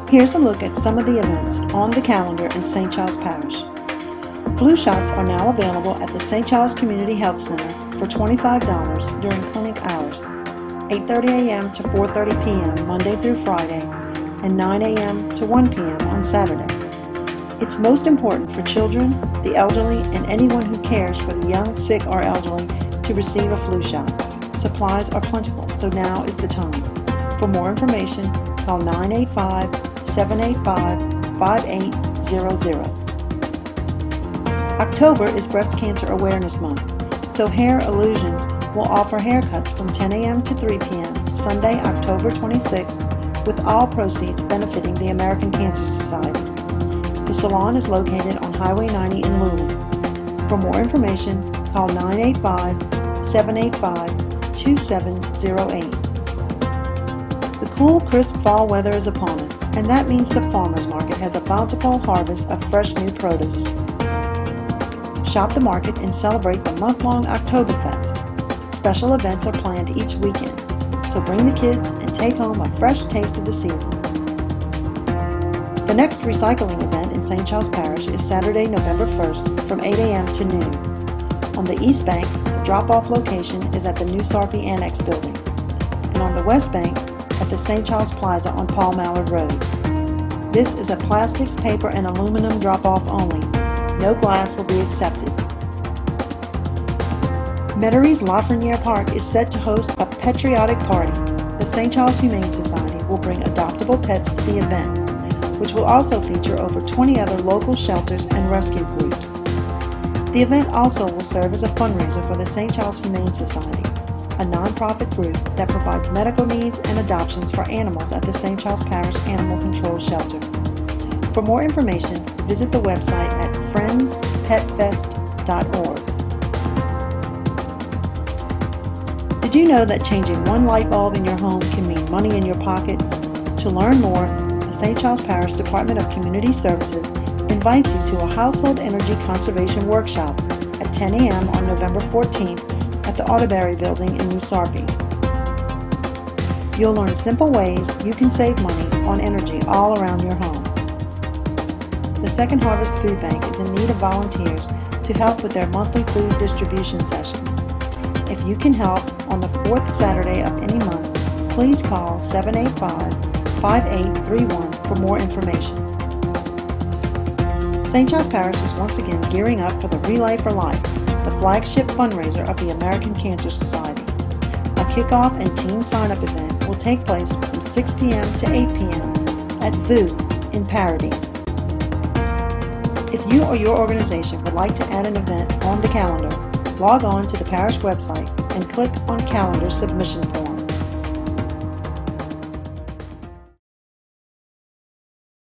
Here's a look at some of the events on the calendar in St. Charles Parish. Flu shots are now available at the St. Charles Community Health Center for $25 during clinic hours, 8:30 a.m. to 4:30 p.m. Monday through Friday, and 9 a.m. to 1 p.m. on Saturday. It's most important for children, the elderly, and anyone who cares for the young, sick, or elderly to receive a flu shot. Supplies are plentiful, so now is the time. For more information, call 985-785-5800. October is Breast Cancer Awareness Month, so Hair Illusions will offer haircuts from 10 a.m. to 3 p.m. Sunday, October 26th, with all proceeds benefiting the American Cancer Society. The salon is located on Highway 90 in Luling. For more information, call 985-785-2708. The cool, crisp fall weather is upon us, and that means the farmers market has a bountiful harvest of fresh new produce. Shop the market and celebrate the month-long Oktoberfest. Special events are planned each weekend, so bring the kids and take home a fresh taste of the season. The next recycling event in St. Charles Parish is Saturday, November 1st from 8 a.m. to noon. On the East Bank, the drop-off location is at the new Sarpy Annex building, and on the West Bank at the St. Charles Plaza on Paul Mallard Road. This is a plastics, paper, and aluminum drop-off only. No glass will be accepted. Metairies Lafreniere Park is set to host a patriotic party. The St. Charles Humane Society will bring adoptable pets to the event, which will also feature over 20 other local shelters and rescue groups. The event also will serve as a fundraiser for the St. Charles Humane Society, a nonprofit group that provides medical needs and adoptions for animals at the St. Charles Parish Animal Control Shelter. For more information, visit the website at friendspetfest.org. Did you know that changing one light bulb in your home can mean money in your pocket? To learn more, the St. Charles Parish Department of Community Services invites you to a household energy conservation workshop at 10 a.m. on November 14th at the Audiberry Building in New Sarpy. You'll learn simple ways you can save money on energy all around your home. The Second Harvest Food Bank is in need of volunteers to help with their monthly food distribution sessions. If you can help on the fourth Saturday of any month, please call 785-5831 for more information. St. Charles Parish is once again gearing up for the Relay for Life, the flagship fundraiser of the American Cancer Society. A kickoff and teen sign-up event will take place from 6 p.m. to 8 p.m. at VU in Paradine. If you or your organization would like to add an event on the calendar, log on to the parish website and click on Calendar Submission Form.